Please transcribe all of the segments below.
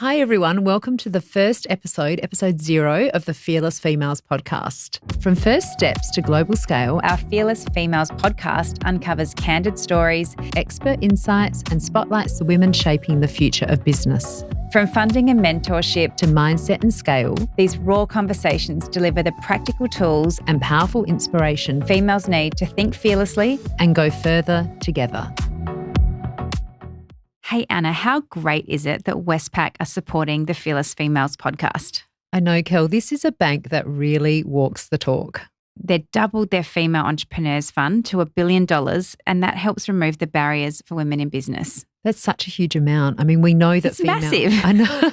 Hi, everyone. Welcome to the first episode 0 of the Fearless Females podcast. From first steps to global scale, Our Fearless Females podcast uncovers candid stories, expert insights, and spotlights the women shaping the future of business. from funding and mentorship To mindset and scale, these raw conversations deliver the practical tools and powerful inspiration, females need to think fearlessly. and go further together. Hey, Anna, how great is it that Westpac are supporting the Fearless Females podcast? I know, Kel, this is a bank that really walks the talk. They've doubled their female entrepreneurs fund to $1 billion, and that helps remove the barriers for women in business. That's such a huge amount. I mean, we know that It's massive. I know.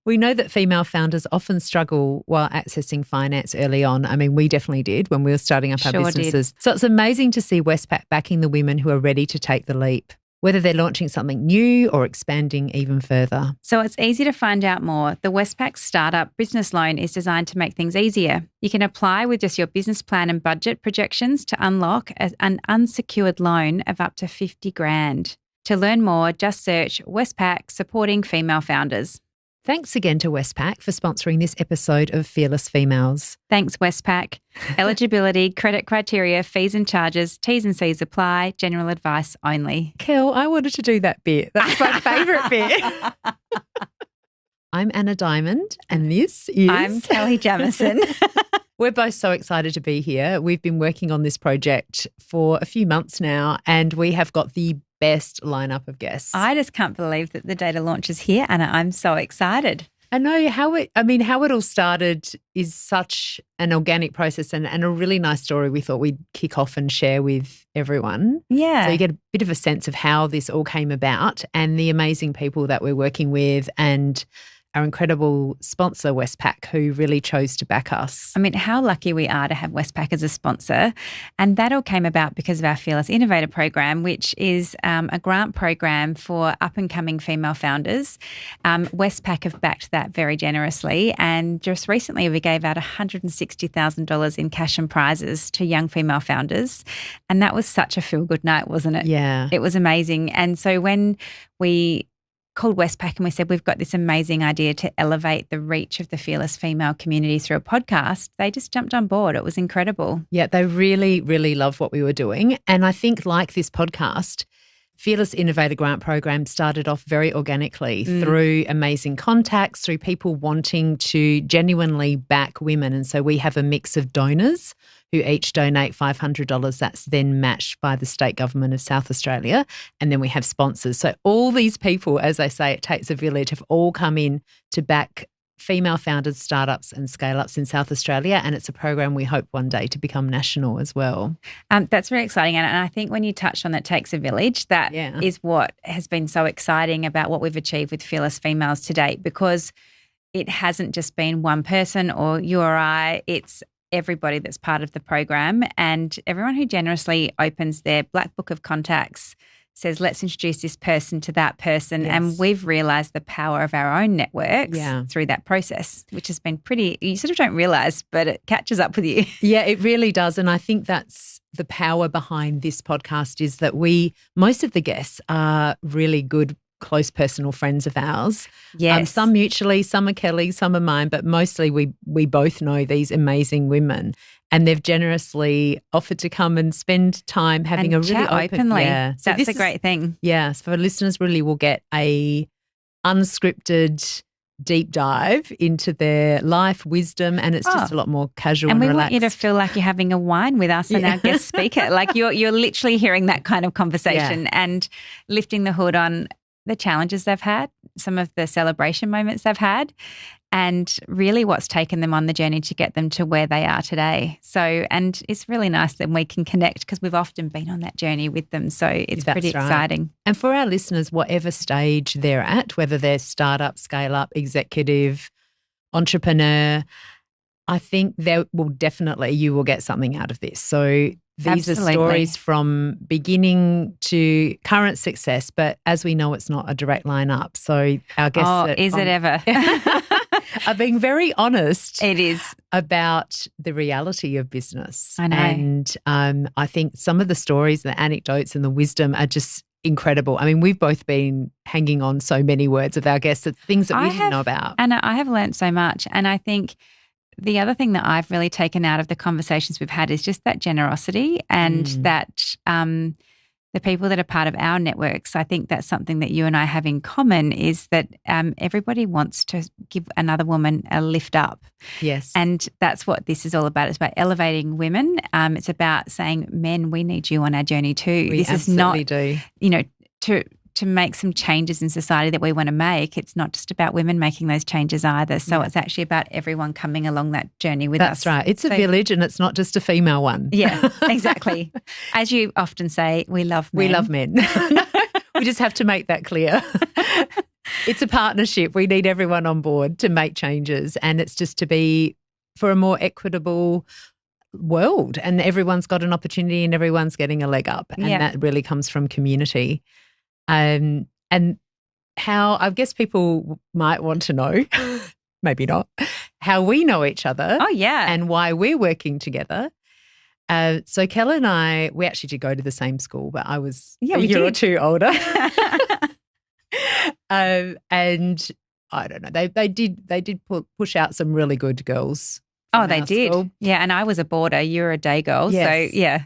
We know that female founders often struggle while accessing finance early on. I mean, we definitely did when we were starting up our Sure businesses. So it's amazing to see Westpac backing the women who are ready to take the leap, whether they're launching something new or expanding even further. So it's easy to find out more. The Westpac Startup Business Loan is designed to make things easier. You can apply with just your business plan and budget projections to unlock an unsecured loan of up to $50,000. To learn more, just search Westpac supporting female founders. Thanks again to Westpac for sponsoring this episode of Fearless Females. Thanks, Westpac. Eligibility, credit criteria, fees and charges, T's and C's apply, general advice only. Kel, I wanted to do that bit. That's my favourite bit. I'm Anna Dimond, and this is... I'm Kelly Jamieson. We're both so excited to be here. We've been working on this project for a few months now, and we have got the best lineup of guests. I just can't believe that the data launch is here, Anna. I'm so excited. I know how it all started is such an organic process and a really nice story we thought we'd kick off and share with everyone. Yeah. So you get a bit of a sense of how this all came about and the amazing people that we're working with and our incredible sponsor, Westpac, who really chose to back us. I mean, how lucky we are to have Westpac as a sponsor. And that all came about because of our Fearless Innovator program, which is a grant program for up-and-coming female founders. Westpac have backed that very generously. And just recently, we gave out $160,000 in cash and prizes to young female founders. And that was such a feel-good night, wasn't it? Yeah. It was amazing. And so when we called Westpac and we said, we've got this amazing idea to elevate the reach of the fearless female community through a podcast, they just jumped on board. It was incredible. Yeah, they really, really loved what we were doing. And I think like this podcast, Fearless Innovator Grant Program started off very organically through amazing contacts, through people wanting to genuinely back women. And so we have a mix of donors who each donate $500. That's then matched by the state government of South Australia. And then we have sponsors. So all these people, as I say, it takes a village, have all come in to back female founded startups and scale-ups in South Australia, and it's a program we hope one day to become national as well. That's very exciting, and I think when you touched on that takes a village, that is what has been so exciting about what we've achieved with Fearless Females to date, because it hasn't just been one person or you or I, it's everybody that's part of the program, and everyone who generously opens their black book of contacts says, let's introduce this person to that person. Yes. And we've realised the power of our own networks Yeah. through that process, which has been pretty, you sort of don't realise, but it catches up with you. Yeah, it really does. And I think that's the power behind this podcast is that most of the guests are really good, close personal friends of ours. Yes. Some mutually, some are Kelly, some are mine, but mostly we both know these amazing women. And they've generously offered to come and spend time having and a really chat openly. Yeah. So That's a great thing. Yeah. So our listeners really will get a unscripted deep dive into their life, wisdom, and it's just a lot more casual and we relaxed. want you to feel like you're having a wine with us and our guest speaker. Like you're literally hearing that kind of conversation and lifting the hood on the challenges they've had, some of the celebration moments they've had, and really what's taken them on the journey to get them to where they are today. So, and it's really nice that we can connect because we've often been on that journey with them. So it's pretty exciting. And for our listeners, whatever stage they're at, whether they're startup, scale up, executive, entrepreneur, I think you will get something out of this. So these are stories from beginning to current success, but as we know, it's not a direct line up. So our guests is it ever? are being very honest. It is. About the reality of business. I know. And I think some of the stories, the anecdotes and the wisdom are just incredible. I mean, we've both been hanging on so many words of our guests, things that we didn't know about. And I have learned so much. And I think the other thing that I've really taken out of the conversations we've had is just that generosity and that the people that are part of our networks, I think that's something that you and I have in common is that everybody wants to give another woman a lift up. Yes. And that's what this is all about. It's about elevating women. It's about saying, men, we need you on our journey too. We this is not, do. You know, to make some changes in society that we want to make. It's not just about women making those changes either. So it's actually about everyone coming along that journey with us. That's right. It's a village and it's not just a female one. Yeah, exactly. As you often say, we love men. We love men. We just have to make that clear. It's a partnership. We need everyone on board to make changes, and it's just to be for a more equitable world, and everyone's got an opportunity and everyone's getting a leg up, and that really comes from community. And how I guess people might want to know, maybe not, how we know each other. Oh, yeah. And why we're working together. So Kelly and I, we actually did go to the same school, but I was a year or two older. And I don't know, they did push out some really good girls. Oh, they did. School. Yeah, and I was a boarder. You were a day girl. Yes. So, yeah.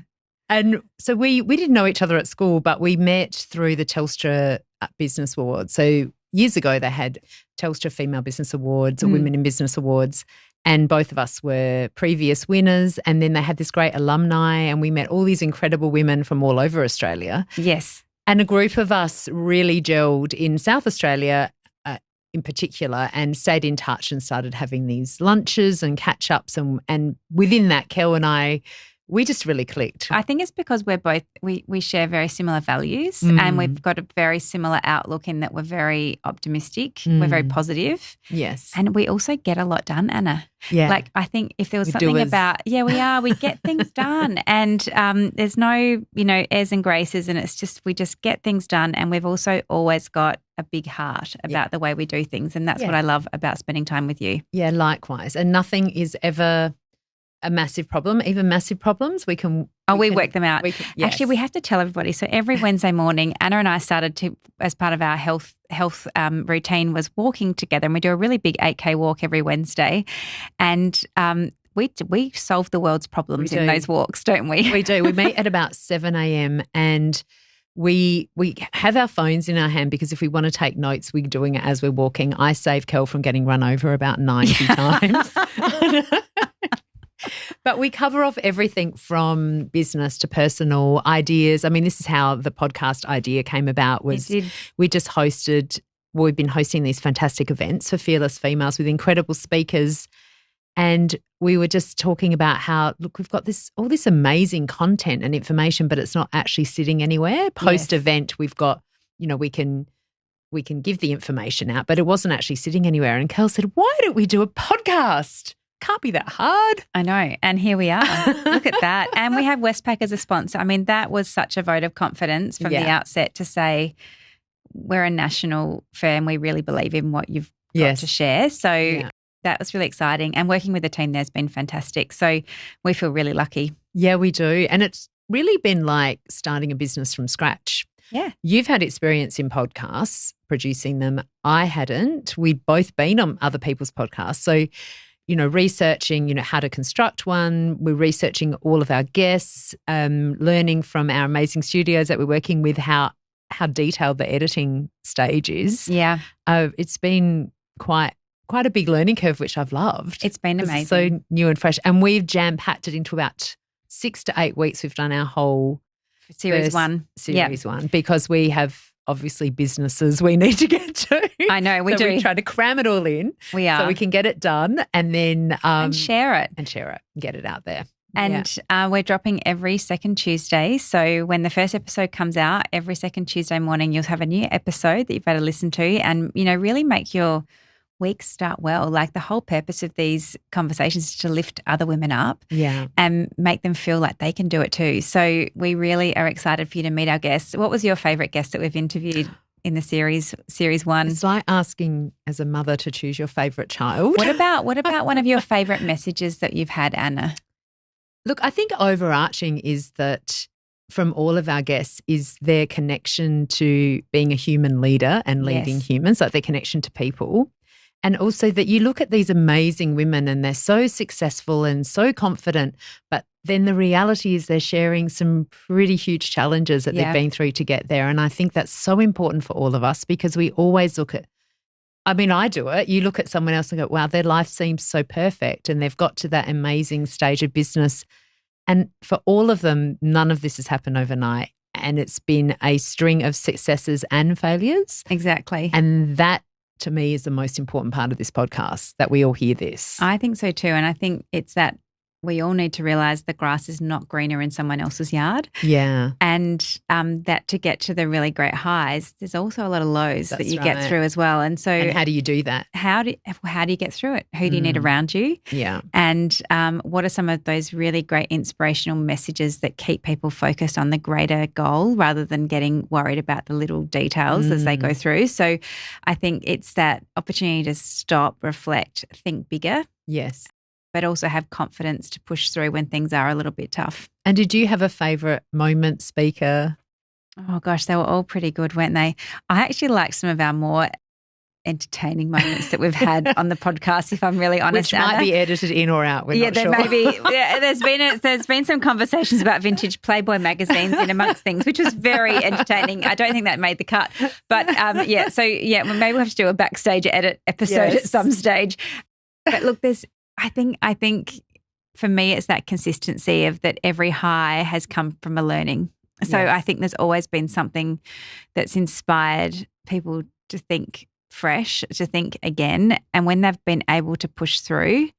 And so we didn't know each other at school, but we met through the Telstra Business Awards. So years ago they had Telstra Female Business Awards or Women in Business Awards, and both of us were previous winners. And then they had this great alumni, and we met all these incredible women from all over Australia. Yes. And a group of us really gelled in South Australia in particular, and stayed in touch and started having these lunches and catch-ups. And within that, Kel and I, we just really clicked. I think it's because we're both, we share very similar values and we've got a very similar outlook in that we're very optimistic, we're very positive. Yes. And we also get a lot done, Anna. Yeah. Like I think if there was something about, we get things done, and there's no, airs and graces, and it's just, we just get things done, and we've also always got a big heart about the way we do things, and that's what I love about spending time with you. Yeah, likewise. And nothing is ever a massive problem. Even massive problems, we work them out. Actually, we have to tell everybody. So every Wednesday morning, Anna and I started to, as part of our health routine, was walking together, and we do a really big 8K walk every Wednesday, and we solve the world's problems in those walks, don't we? We do. We meet at about 7 a.m. and we have our phones in our hand, because if we want to take notes, we're doing it as we're walking. I save Kel from getting run over about 90 times. But we cover off everything from business to personal ideas. I mean, this is how the podcast idea came about. We've been hosting these fantastic events for fearless females with incredible speakers. And we were just talking about how, look, we've got all this amazing content and information, but it's not actually sitting anywhere. Post-event, we've got, we can give the information out, but it wasn't actually sitting anywhere. And Kel said, why don't we do a podcast? Can't be that hard. I know. And here we are. Look at that. And we have Westpac as a sponsor. I mean, that was such a vote of confidence from the outset to say we're a national firm. We really believe in what you've got to share. So that was really exciting. And working with the team there has been fantastic. So we feel really lucky. Yeah, we do. And it's really been like starting a business from scratch. Yeah. You've had experience in podcasts, producing them. I hadn't. We'd both been on other people's podcasts. So researching, how to construct one. We're researching all of our guests, learning from our amazing studios that we're working with how detailed the editing stage is. Yeah. It's been quite a big learning curve, which I've loved. It's been amazing. It's so new and fresh. And we've jam-packed it into about 6 to 8 weeks. We've done our whole Series 1. Series 1, because we have obviously businesses we need to get to. I know, we do. We try to cram it all in. We are. So we can get it done and then and share it. And get it out there. And we're dropping every second Tuesday. So when the first episode comes out, every second Tuesday morning, you'll have a new episode that you've got to listen to, and, really make your week start well. Like the whole purpose of these conversations is to lift other women up and make them feel like they can do it too. So we really are excited for you to meet our guests. What was your favourite guest that we've interviewed in the series 1? It's like asking as a mother to choose your favourite child. What about one of your favourite messages that you've had, Anna? Look, I think overarching is that from all of our guests is their connection to being a human leader and leading humans, like their connection to people. And also that you look at these amazing women and they're so successful and so confident, but then the reality is they're sharing some pretty huge challenges that they've been through to get there. And I think that's so important for all of us because we always look at, I mean, I do it. You look at someone else and go, wow, their life seems so perfect and they've got to that amazing stage of business. And for all of them, none of this has happened overnight. And it's been a string of successes and failures. Exactly. And that, to me, is the most important part of this podcast, that we all hear this. I think so too. And I think it's that we all need to realise the grass is not greener in someone else's yard. Yeah. And that to get to the really great highs, there's also a lot of lows that you get through as well. And so, and how do you do that? How do you get through it? Who do you need around you? Yeah. And what are some of those really great inspirational messages that keep people focused on the greater goal rather than getting worried about the little details as they go through? So I think it's that opportunity to stop, reflect, think bigger. Yes. But also have confidence to push through when things are a little bit tough. And did you have a favourite moment, speaker? Oh, gosh, they were all pretty good, weren't they? I actually liked some of our more entertaining moments that we've had on the podcast, if I'm really honest, Which might Anna. be edited in or out. We're not sure. There may be. Yeah, there's been some conversations about vintage Playboy magazines in amongst things, which was very entertaining. I don't think that made the cut. But, maybe we'll have to do a backstage edit episode at some stage. But look, I think for me it's that consistency of that every high has come from a learning. So I think there's always been something that's inspired people to think fresh, to think again. And when they've been able to push through,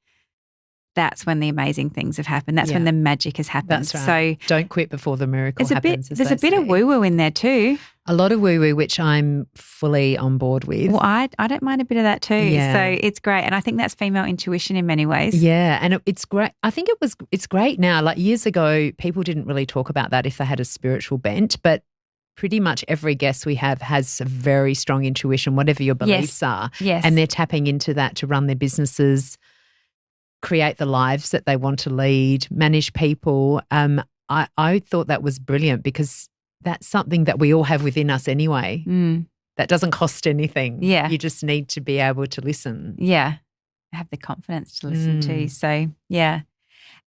that's when the amazing things have happened. That's when the magic has happened. That's right. So don't quit before the miracle happens. There's a bit of woo-woo in there too. A lot of woo-woo, which I'm fully on board with. Well, I don't mind a bit of that too. Yeah. So it's great. And I think that's female intuition in many ways. Yeah. And it's great. I think it's great now. Like years ago, people didn't really talk about that if they had a spiritual bent, but pretty much every guest we have has a very strong intuition, whatever your beliefs are. Yes. And they're tapping into that to run their businesses, create the lives that they want to lead, manage people. I thought that was brilliant because that's something that we all have within us anyway. That doesn't cost anything. Yeah. You just need to be able to listen. Yeah. Have the confidence to listen to. So, yeah.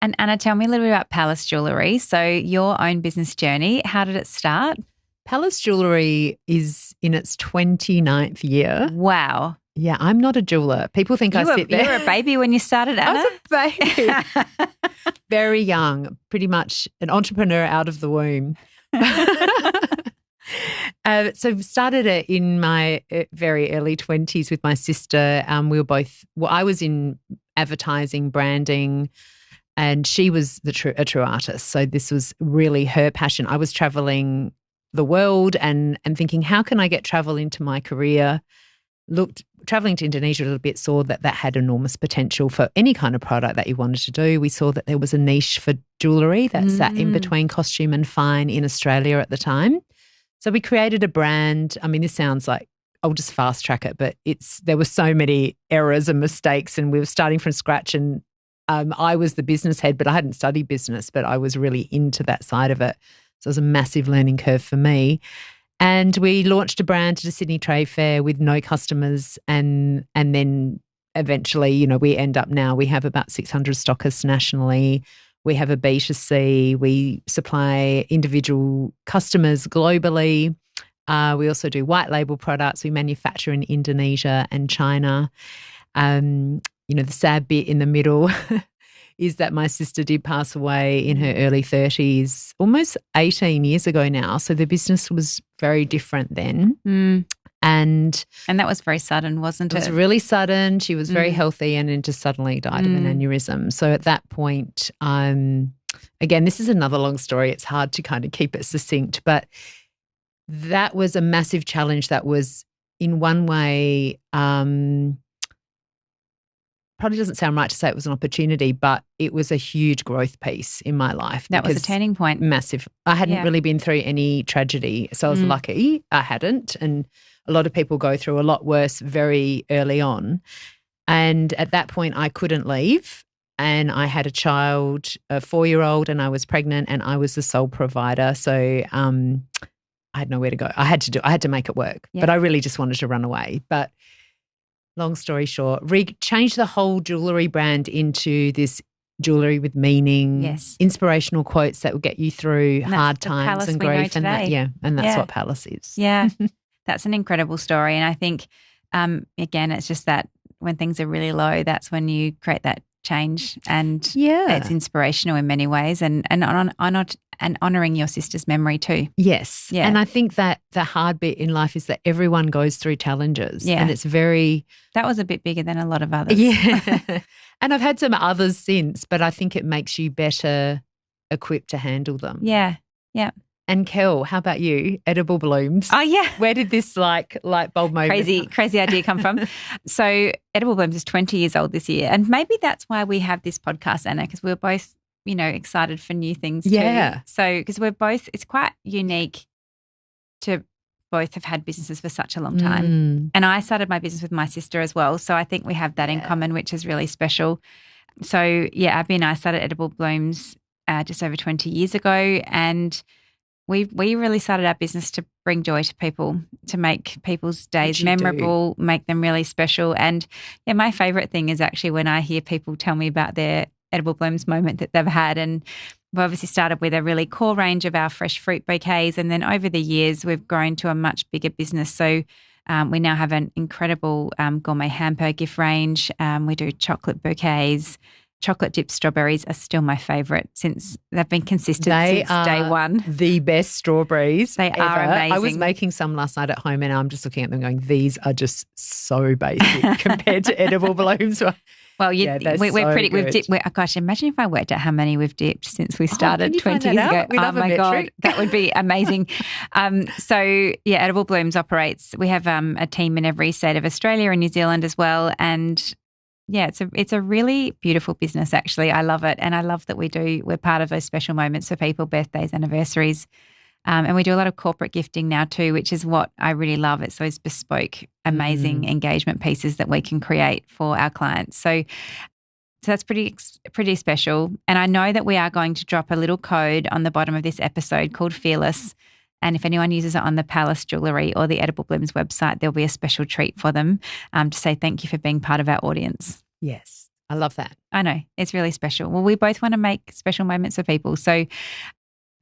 And Anna, tell me a little bit about Palace Jewellery. So your own business journey, how did it start? Palace Jewellery is in its 29th year. Wow. Yeah, I'm not a jeweler. People think I sit there. You were a baby when you started, Anna? I was a baby. Very young, pretty much an entrepreneur out of the womb. So started it in my very early 20s with my sister. We were both, I was in advertising, branding, and she was a true artist. So this was really her passion. I was traveling the world and thinking, how can I get travel into my career? Traveling to Indonesia a little bit, saw that had enormous potential for any kind of product that you wanted to do. We saw that there was a niche for jewellery that sat in between costume and fine in Australia at the time. So we created a brand. I mean, this sounds like I'll just fast track it, but there were so many errors and mistakes and we were starting from scratch, and I was the business head, but I hadn't studied business, but I was really into that side of it. So it was a massive learning curve for me. And we launched a brand at a Sydney trade fair with no customers, and then eventually, we end up now, we have about 600 stockists nationally. We have a B2C. We supply individual customers globally. We also do white label products. We manufacture in Indonesia and China. The sad bit in the middle is that my sister did pass away in her early 30s, almost 18 years ago now. So the business was very different then. And that was very sudden, wasn't it? It was really sudden. She was very healthy and then just suddenly died of an aneurysm. So at that point, again, this is another long story. It's hard to kind of keep it succinct, but that was a massive challenge that was in one way probably doesn't sound right to say it was an opportunity, but it was a huge growth piece in my life. That was a turning point. Massive. I hadn't really been through any tragedy, so I was lucky I hadn't. And a lot of people go through a lot worse very early on. And at that point, I couldn't leave. and I had a child, a 4-year-old, and I was pregnant, and I was the sole provider. So I had nowhere to go. I had to make it work, but I really just wanted to run away. But long story short, changed the whole jewellery brand into this jewellery with meaning, inspirational quotes that will get you through hard times and grief. And that's what Palace is. Yeah, that's an incredible story. And I think, again, it's just that when things are really low, that's when you create that change, and it's inspirational in many ways, and honouring your sister's memory too. Yes. Yeah. And I think that the hard bit in life is that everyone goes through challenges, and it's very... That was a bit bigger than a lot of others. Yeah. And I've had some others since, but I think it makes you better equipped to handle them. Yeah. Yeah. And Kel, how about you? Edible blooms. Oh, yeah. Where did this light bulb moment crazy idea come from? So Edible Blooms is 20 years old this year, and maybe that's why we have this podcast, Anna, because we're both, excited for new things too. So because we're both, it's quite unique to both have had businesses for such a long time. And I started my business with my sister as well. So I think we have that in common, which is really special. So Abby and I started Edible Blooms just over 20 years ago, and we really started our business to bring joy to people, to make people's days memorable, make them really special. And my favourite thing is actually when I hear people tell me about their Edible Blooms moment that they've had. And we obviously started with a really core range of our fresh fruit bouquets, and then over the years we've grown to a much bigger business. So we now have an incredible gourmet hamper gift range. We do chocolate bouquets. Chocolate dipped strawberries are still my favourite since they've been consistent since day one. The best strawberries. They ever. are amazing. I was making some last night at home, and I'm just looking at them going, these are just so basic compared to Edible Blooms. Well, we're so pretty. Good. We've dipped. Gosh, imagine if I worked out how many we've dipped since we started 20 years ago. Oh my God, that would be amazing. Edible Blooms operates. We have a team in every state of Australia and New Zealand as well, and it's a really beautiful business, actually. I love it. And I love that we're part of those special moments for people, birthdays, anniversaries. And we do a lot of corporate gifting now too, which is what I really love. It's those bespoke, amazing engagement pieces that we can create for our clients. So that's pretty special. And I know that we are going to drop a little code on the bottom of this episode called Fearless. And if anyone uses it on the Palace Jewellery or the Edible Blooms website, there'll be a special treat for them to say thank you for being part of our audience. Yes, I love that. I know. It's really special. Well, we both want to make special moments for people. So,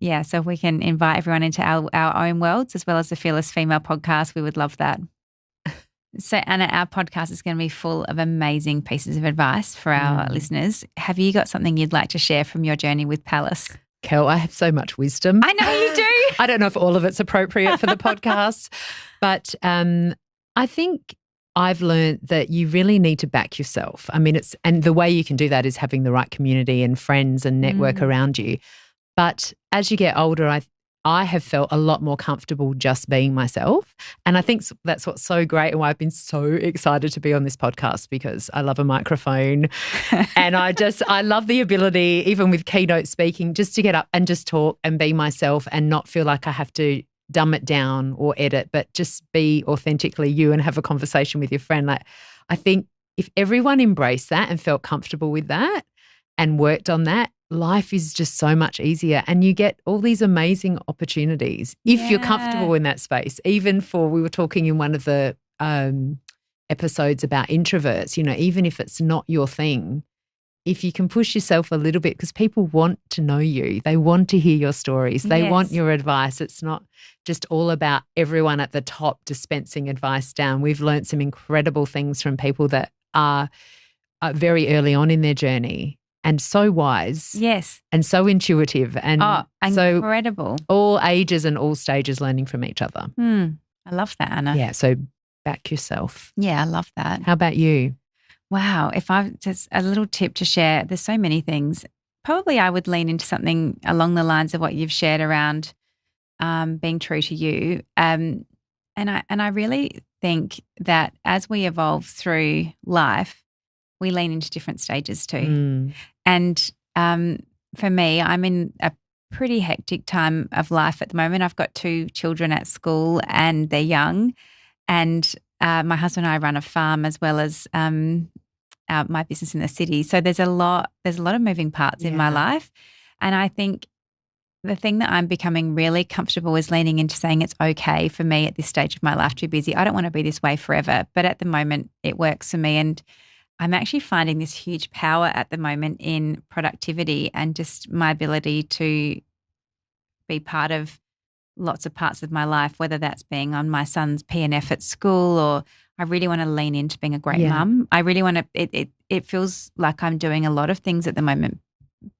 so if we can invite everyone into our own worlds as well as the Fearless Female podcast, we would love that. So, Anna, our podcast is going to be full of amazing pieces of advice for our listeners. Have you got something you'd like to share from your journey with Palace? Kel, I have so much wisdom. I know you do. I don't know if all of it's appropriate for the podcast, but I think I've learned that you really need to back yourself. I mean, and the way you can do that is having the right community and friends and network around you. But as you get older, I have felt a lot more comfortable just being myself. And I think that's what's so great and why I've been so excited to be on this podcast, because I love a microphone and I love the ability, even with keynote speaking, just to get up and just talk and be myself and not feel like I have to dumb it down or edit, but just be authentically you and have a conversation with your friend. Like, I think if everyone embraced that and felt comfortable with that and worked on that, life is just so much easier, and you get all these amazing opportunities if you're comfortable in that space. Even we were talking in one of the episodes about introverts, even if it's not your thing, if you can push yourself a little bit, because people want to know you. They want to hear your stories. They want your advice. It's not just all about everyone at the top dispensing advice down. We've learned some incredible things from people that are very early on in their journey. And so wise. Yes. And so intuitive. And incredible. So all ages and all stages learning from each other. I love that, Anna. Yeah, so back yourself. Yeah, I love that. How about you? Wow. If I've just a little tip to share, there's so many things. Probably I would lean into something along the lines of what you've shared around being true to you. And I really think that as we evolve through life, we lean into different stages too. And for me, I'm in a pretty hectic time of life at the moment. I've got 2 children at school and they're young, and my husband and I run a farm as well as my business in the city. So there's a lot of moving parts in my life. And I think the thing that I'm becoming really comfortable is leaning into saying it's okay for me at this stage of my life to be busy. I don't want to be this way forever, but at the moment it works for me. And I'm actually finding this huge power at the moment in productivity and just my ability to be part of lots of parts of my life, whether that's being on my son's P&F at school, or I really want to lean into being a great mum. I really want to, it feels like I'm doing a lot of things at the moment,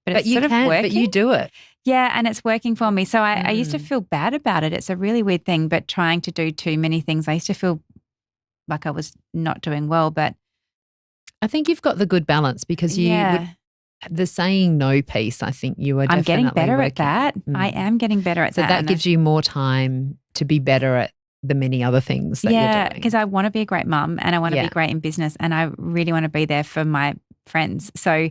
but it's sort of working. But you do it. Yeah, and it's working for me. So I used to feel bad about it. It's a really weird thing, but trying to do too many things, I used to feel like I was not doing well. But I think you've got the good balance because the saying no piece, I think you are definitely I'm getting better working. at that. I am getting better at that. So that gives you more time to be better at the many other things that you're doing. Yeah, because I want to be a great mum and I want to be great in business and I really want to be there for my friends. So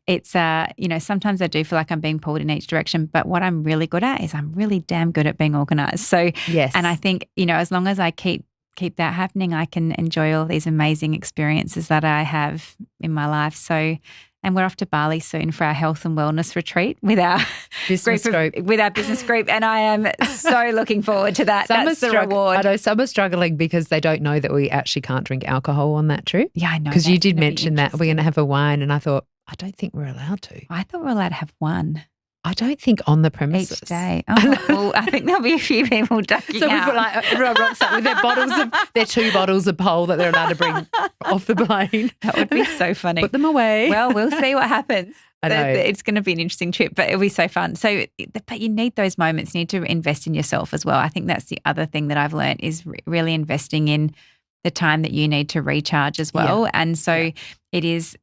it's, sometimes I do feel like I'm being pulled in each direction, but what I'm really good at is I'm really damn good at being organised. So, and I think, as long as I keep that happening, I can enjoy all these amazing experiences that I have in my life. So, and we're off to Bali soon for our health and wellness retreat with our business group. And I am so looking forward to that. That's the reward. I know some are struggling because they don't know that we actually can't drink alcohol on that trip. Yeah, I know. Because you did mention that we're going to have a wine and I thought, I don't think we're allowed to. I thought we were allowed to have one. I don't think on the premises. Each day. Oh, well, I think there'll be a few people ducking so out. So everyone rocks up with their 2 bottles of pole that they're allowed to bring off the plane. That would be so funny. Put them away. Well, we'll see what happens. I know. It's going to be an interesting trip, but it'll be so fun. So, but you need those moments. You need to invest in yourself as well. I think that's the other thing that I've learned is really investing in the time that you need to recharge as well. Yeah. And so it is,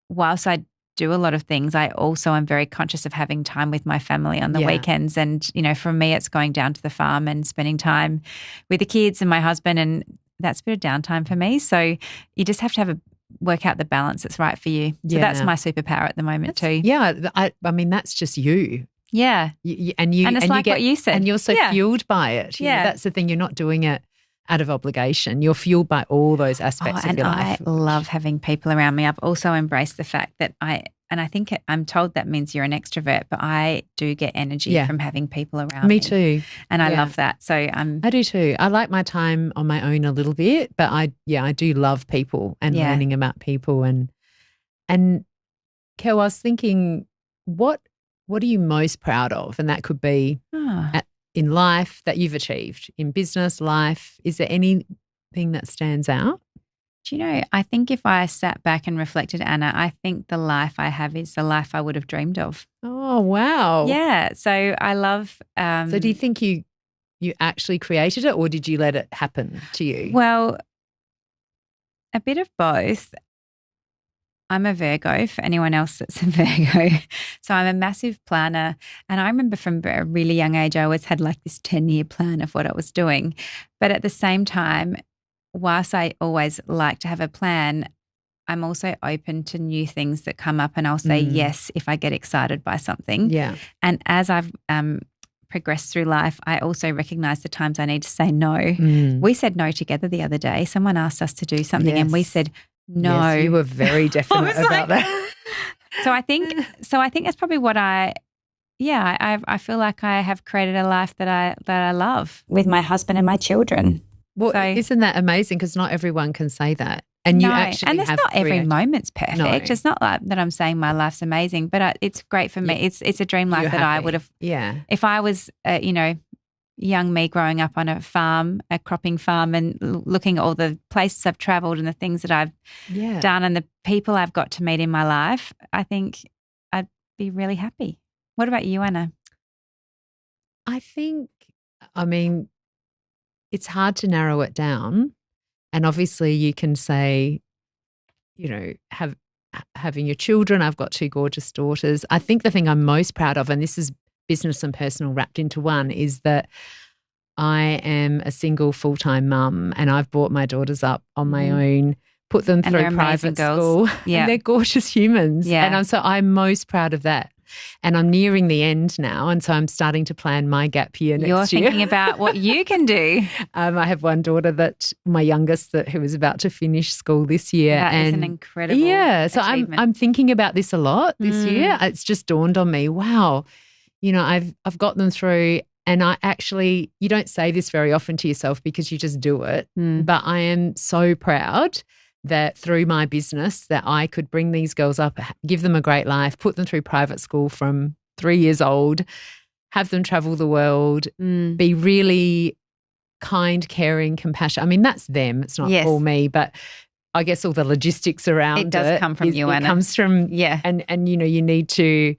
whilst I do a lot of things, I also am very conscious of having time with my family on the weekends. And, for me, it's going down to the farm and spending time with the kids and my husband, and that's a bit of downtime for me. So you just have to work out the balance that's right for you. So that's my superpower at the moment too. Yeah. I mean, that's just you. Yeah. And it's like what you said. And you're so fueled by it. Yeah. That's the thing. You're not doing it out of obligation. You're fueled by all those aspects of your life. I love having people around me. I've also embraced the fact that I think I'm told that means you're an extrovert, but I do get energy from having people around me. Me too. And I love that. So I do too. I like my time on my own a little bit, but I do love people and learning about people. And Kel, I was thinking, what are you most proud of? And that could be in life that you've achieved, in business, life. Is there anything that stands out? Do you know, I think if I sat back and reflected, Anna, I think the life I have is the life I would have dreamed of. Oh, wow. Yeah. So I love. So do you think you actually created it or did you let it happen to you? Well, a bit of both. I'm a Virgo, for anyone else that's a Virgo. So I'm a massive planner. And I remember from a really young age, I always had like this 10-year plan of what I was doing. But at the same time, whilst I always like to have a plan, I'm also open to new things that come up and I'll say yes if I get excited by something. Yeah. And as I've progressed through life, I also recognize the times I need to say no. We said no together the other day. Someone asked us to do something and we said no. Yes, you were very definite about that. So I think that's probably what I feel like I have created a life that I love with my husband and my children. Well, isn't that amazing? Because not everyone can say that. And you actually and it's not every moment's perfect. No. It's not like that I'm saying my life's amazing, but it's great for me. It's a dream life that I would have. Yeah. If I was, young me growing up on a farm, a cropping farm, and looking at all the places I've travelled and the things that I've done and the people I've got to meet in my life, I think I'd be really happy. What about you, Anna? It's hard to narrow it down. And obviously you can say, having your children, I've got 2 gorgeous daughters. I think the thing I'm most proud of, and this is business and personal wrapped into one, is that I am a single full-time mum and I've brought my daughters up on my own, put them through private school. Yeah. And they're gorgeous humans. Yeah. And I'm most proud of that. And I'm nearing the end now. And so I'm starting to plan my gap year next year. You're thinking about what you can do. I have one daughter my youngest, who is about to finish school this year. That is an incredible so achievement. I'm thinking about this a lot this year. It's just dawned on me, wow, I've got them through. And you don't say this very often to yourself because you just do it. But I am so proud that through my business that I could bring these girls up, give them a great life, put them through private school from 3 years old, have them travel the world, be really kind, caring, compassionate. I mean, that's them. It's not all me, but I guess all the logistics around it. It does come from you, Anna. It comes from, and you need to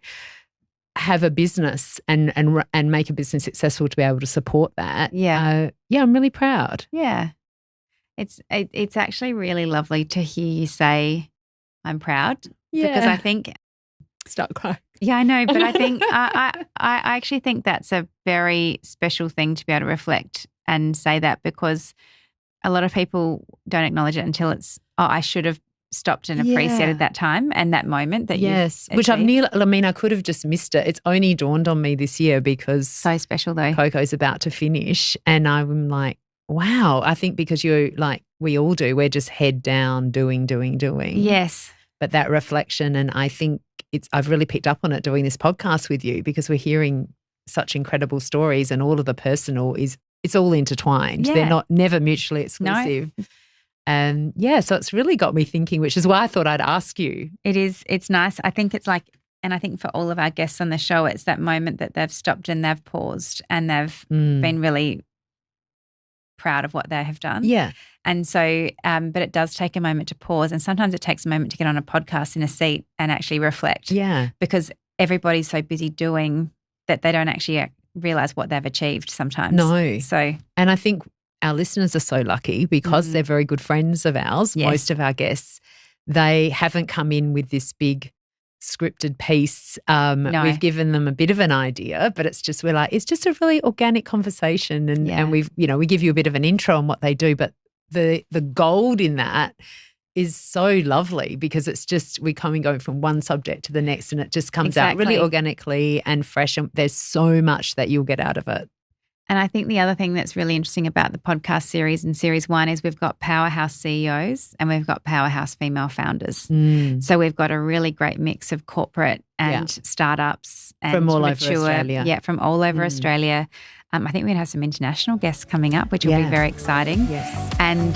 have a business and make a business successful to be able to support that. I'm really proud. Yeah. It's actually really lovely to hear you say I'm proud. Because I think start crying. Yeah, I know, but I think I actually think that's a very special thing to be able to reflect and say that, because a lot of people don't acknowledge it until it's I should have stopped and appreciated that time and that moment that which I could have just missed it. It's only dawned on me this year because so special though. Coco's about to finish and I'm like, wow, I think because you're like we all do, we're just head down doing. Yes. But that reflection, and I think I've really picked up on it doing this podcast with you because we're hearing such incredible stories and all of the personal it's all intertwined. Yeah. They're never mutually exclusive. No. And so it's really got me thinking, which is why I thought I'd ask you. It's nice. I think it's like, and I think for all of our guests on the show, it's that moment that they've stopped and they've paused and they've been really proud of what they have done. Yeah. And so, but it does take a moment to pause, and sometimes it takes a moment to get on a podcast in a seat and actually reflect. Yeah. Because everybody's so busy doing that they don't actually realize what they've achieved sometimes. No. So, and I think our listeners are so lucky because they're very good friends of ours, most of our guests. They haven't come in with this big scripted piece. No. We've given them a bit of an idea, but it's just it's just a really organic conversation and we give you a bit of an intro on what they do, but the gold in that is so lovely because it's just we come and go from one subject to the next and it just comes out really organically and fresh, and there's so much that you'll get out of it. And I think the other thing that's really interesting about the podcast series in Series 1 is we've got powerhouse CEOs and we've got powerhouse female founders. So we've got a really great mix of corporate and startups and from all mature, over Australia. Yeah, from all over Australia. I think we're going to have some international guests coming up, which will be very exciting. Yes. And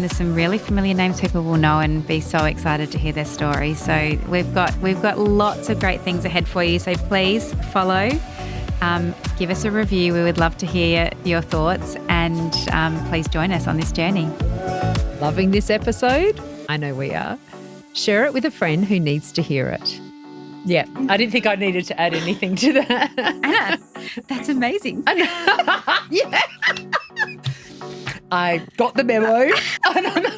there's some really familiar names people will know and be so excited to hear their story. So we've got lots of great things ahead for you. So please follow. Give us a review. We would love to hear your thoughts and please join us on this journey. Loving this episode? I know we are. Share it with a friend who needs to hear it. Yeah, I didn't think I needed to add anything to that. Anna, that's amazing. Yeah. I got the memo. I don't know.